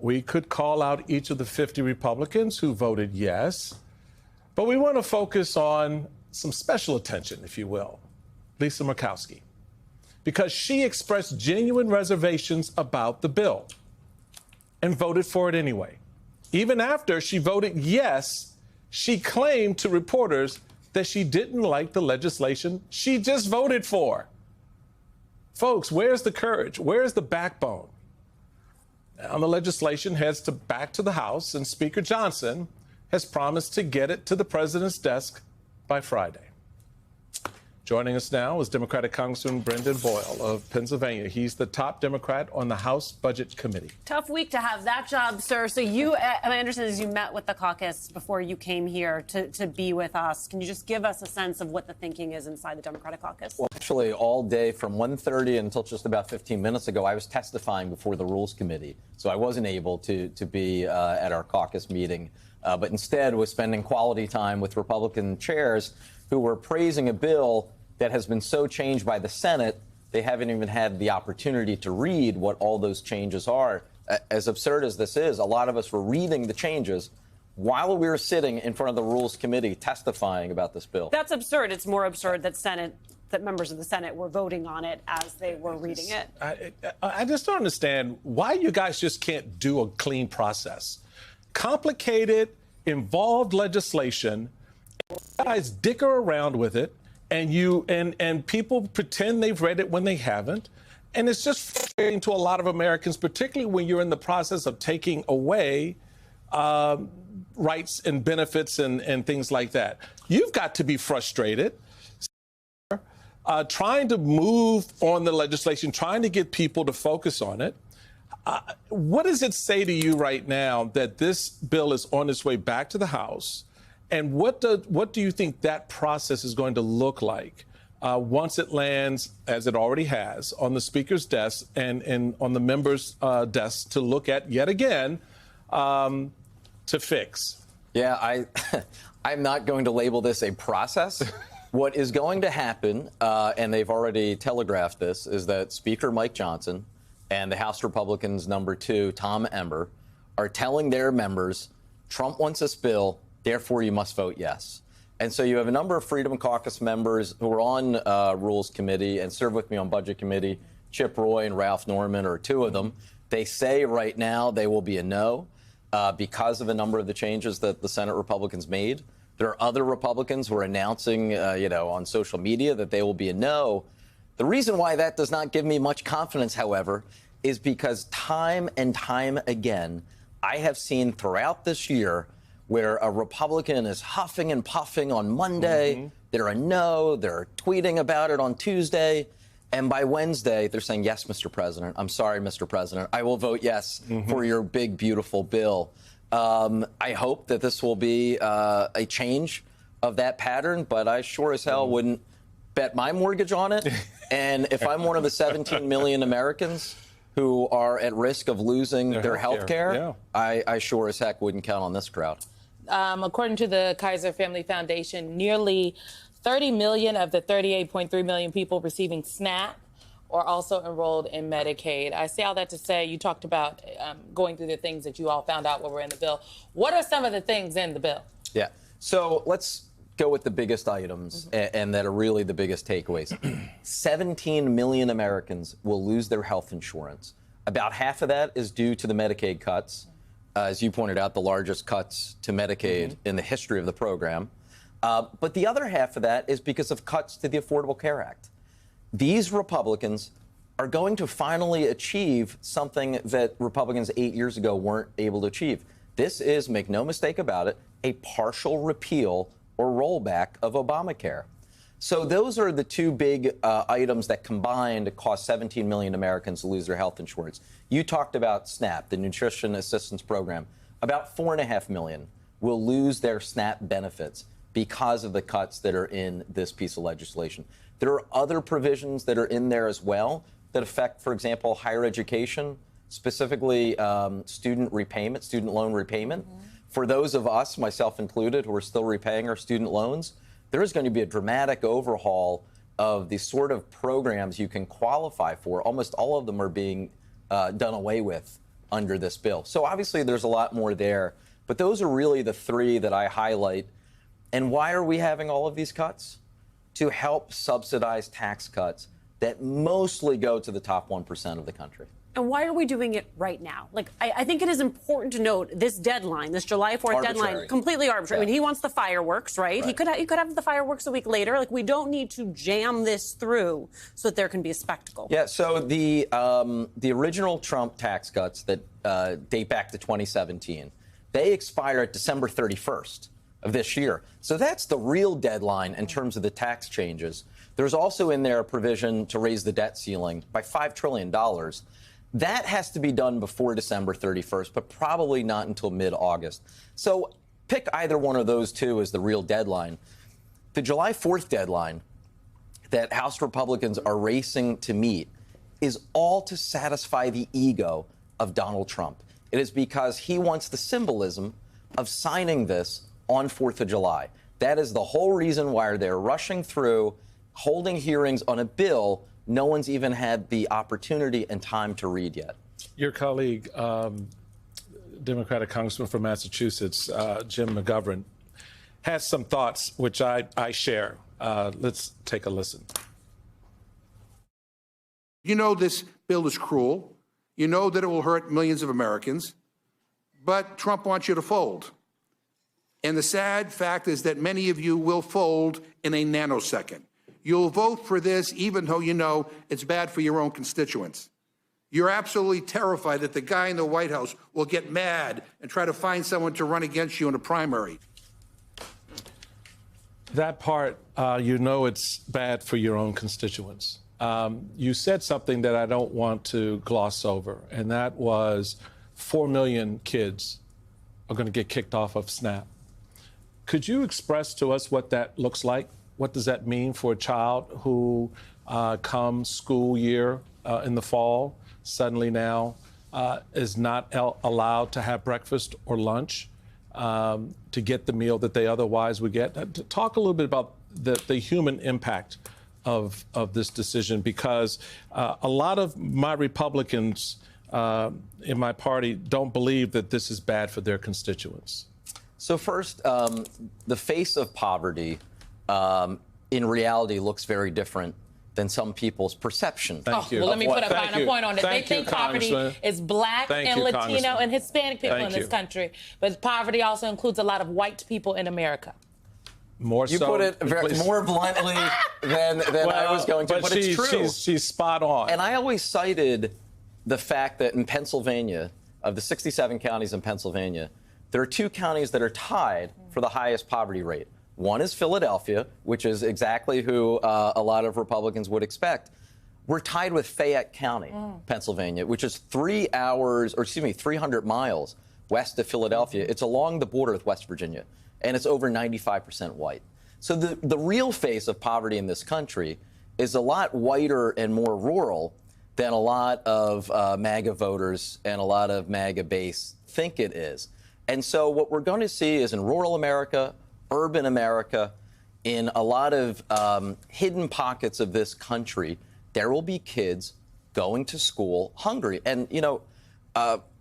We could call out each of the 50 Republicans who voted yes, but we want to focus on some special attention, if you will, Lisa Murkowski, because she expressed genuine reservations about the bill and voted for it anyway. Even after she voted yes, she claimed to reporters that she didn't like the legislation she just voted for. Folks, where's the courage? Where's the backbone? Now the legislation heads back to the House, and Speaker Johnson has promised to get it to the president's desk by Friday. Joining us now is Democratic Congressman Brendan Boyle of Pennsylvania. He's the top Democrat on the House Budget Committee. Tough week to have that job, sir. So you, my understanding is you met with the caucus before you came here to be with us. Can you just give us a sense of what the thinking is inside the Democratic caucus? Well, actually, all day from 1:30 until just about 15 minutes ago, I was testifying before the Rules Committee. So I wasn't able to be at our caucus meeting, but instead was spending quality time with Republican chairs who were praising a bill that has been so changed by the Senate, they haven't even had the opportunity to read what all those changes are. As absurd as this is, a lot of us were reading the changes while we were sitting in front of the Rules Committee testifying about this bill. That's absurd. It's more absurd that members of the Senate were voting on it as they were reading it. I just don't understand why you guys just can't do a clean process. Complicated, involved legislation, you guys dicker around with it, and people pretend they've read it when they haven't. And it's just frustrating to a lot of Americans, particularly when you're in the process of taking away rights and benefits and things like that. You've got to be frustrated trying to move on the legislation, trying to get people to focus on it. What does it say to you right now that this bill is on its way back to the House? And what do you think that process is going to look like once it lands, as it already has, on the Speaker's desk and on the members' desks to look at yet again to fix? Yeah, I'm not going to label this a process. What is going to happen, and they've already telegraphed this, is that Speaker Mike Johnson and the House Republicans number 2, Tom Emmer, are telling their members, Trump wants this bill, therefore you must vote yes. And so you have a number of Freedom Caucus members who are on Rules Committee and serve with me on Budget Committee. Chip Roy and Ralph Norman are two of them. They say right now they will be a no because of a number of the changes that the Senate Republicans made. There are other Republicans who are announcing, on social media that they will be a no. The reason why that does not give me much confidence, however, is because time and time again, I have seen throughout this year where a Republican is huffing and puffing on Monday, they're a no, they're tweeting about it on Tuesday, and by Wednesday, they're saying, yes, Mr. President, I'm sorry, Mr. President, I will vote yes for your big, beautiful bill. I hope that this will be a change of that pattern, but I sure as hell wouldn't bet my mortgage on it. And if I'm one of the 17 million Americans who are at risk of losing their health care, I sure as heck wouldn't count on this crowd. According to the Kaiser Family Foundation, nearly 30 million of the 38.3 million people receiving SNAP are also enrolled in Medicaid. I say all that to say you talked about going through the things that you all found out what were in the bill. What are some of the things in the bill? Yeah, so let's go with the biggest items and that are really the biggest takeaways. 17 million Americans will lose their health insurance. About half of that is due to the Medicaid cuts. As you pointed out, the largest cuts to Medicaid in the history of the program. But the other half of that is because of cuts to the Affordable Care Act. These Republicans are going to finally achieve something that Republicans 8 years ago weren't able to achieve. This is, make no mistake about it, a partial repeal or rollback of Obamacare. So those are the two big items that combined cost 17 million Americans to lose their health insurance. You talked about SNAP, the Nutrition Assistance Program. About 4.5 million will lose their SNAP benefits because of the cuts that are in this piece of legislation. There are other provisions that are in there as well that affect, for example, higher education, specifically student loan repayment. For those of us, myself included, who are still repaying our student loans, there is going to be a dramatic overhaul of the sort of programs you can qualify for. Almost all of them are being done away with under this bill. So obviously there's a lot more there, but those are really the three that I highlight. And why are we having all of these cuts? To help subsidize tax cuts that mostly go to the top 1% of the country. And why are we doing it right now? Like, I think it is important to note this deadline, this July 4th deadline, completely arbitrary. Yeah. I mean, he wants the fireworks, right? He could have the fireworks a week later. Like, we don't need to jam this through so that there can be a spectacle. Yeah. So the original Trump tax cuts that date back to 2017, they expire at December 31st of this year. So that's the real deadline in terms of the tax changes. There's also in there a provision to raise the debt ceiling by $5 trillion. That has to be done before December 31st, but probably not until mid-August. So pick either one of those two as the real deadline. The July 4th deadline that House Republicans are racing to meet is all to satisfy the ego of Donald Trump. It is because he wants the symbolism of signing this on 4th of July. That is the whole reason why they're rushing through, holding hearings on a bill no one's even had the opportunity and time to read yet. Your colleague, Democratic Congressman from Massachusetts, Jim McGovern, has some thoughts which I share. Let's take a listen. You know this bill is cruel. You know that it will hurt millions of Americans. But Trump wants you to fold. And the sad fact is that many of you will fold in a nanosecond. You'll vote for this even though you know it's bad for your own constituents. You're absolutely terrified that the guy in the White House will get mad and try to find someone to run against you in a primary. That part, you know it's bad for your own constituents. You said something that I don't want to gloss over, and that was 4 million kids are going to get kicked off of SNAP. Could you express to us what that looks like? What does that mean for a child who comes school year in the fall, suddenly now is not allowed to have breakfast or lunch to get the meal that they otherwise would get? Talk a little bit about the human impact of this decision, because a lot of my Republicans in my party don't believe that this is bad for their constituents. So first, the face of poverty in reality looks very different than some people's perception. Thank you. Well, let me put a Thank finer you. point on it. Thank They you, think poverty Congressman. is black Thank and you, Latino Congressman. and Hispanic people Thank in this you. country. But poverty also includes a lot of white people in America. More You so, put it please. more bluntly than I was going to, but it's true. She's spot on. And I always cited the fact that in Pennsylvania, of the 67 counties in Pennsylvania, there are 2 counties that are tied for the highest poverty rate. One is Philadelphia, which is exactly who a lot of Republicans would expect. We're tied with Fayette County, Pennsylvania, which is 300 miles west of Philadelphia. It's along the border with West Virginia, and it's over 95% white. So the real face of poverty in this country is a lot whiter and more rural than a lot of MAGA voters and a lot of MAGA base think it is. And so what we're going to see is in rural America, urban America, in a lot of hidden pockets of this country, there will be kids going to school hungry. And, you know,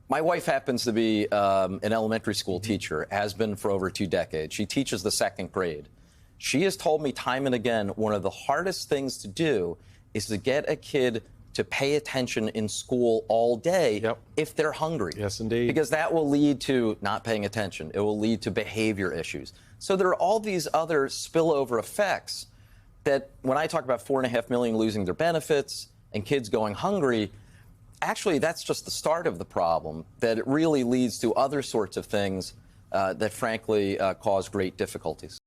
my wife happens to be an elementary school teacher, has been for over 2 decades. She teaches the 2nd grade. She has told me time and again, one of the hardest things to do is to get a kid to pay attention in school all day if they're hungry. Yes, indeed. Because that will lead to not paying attention. It will lead to behavior issues. So there are all these other spillover effects that when I talk about 4.5 million losing their benefits and kids going hungry, actually that's just the start of the problem, that it really leads to other sorts of things that frankly cause great difficulties.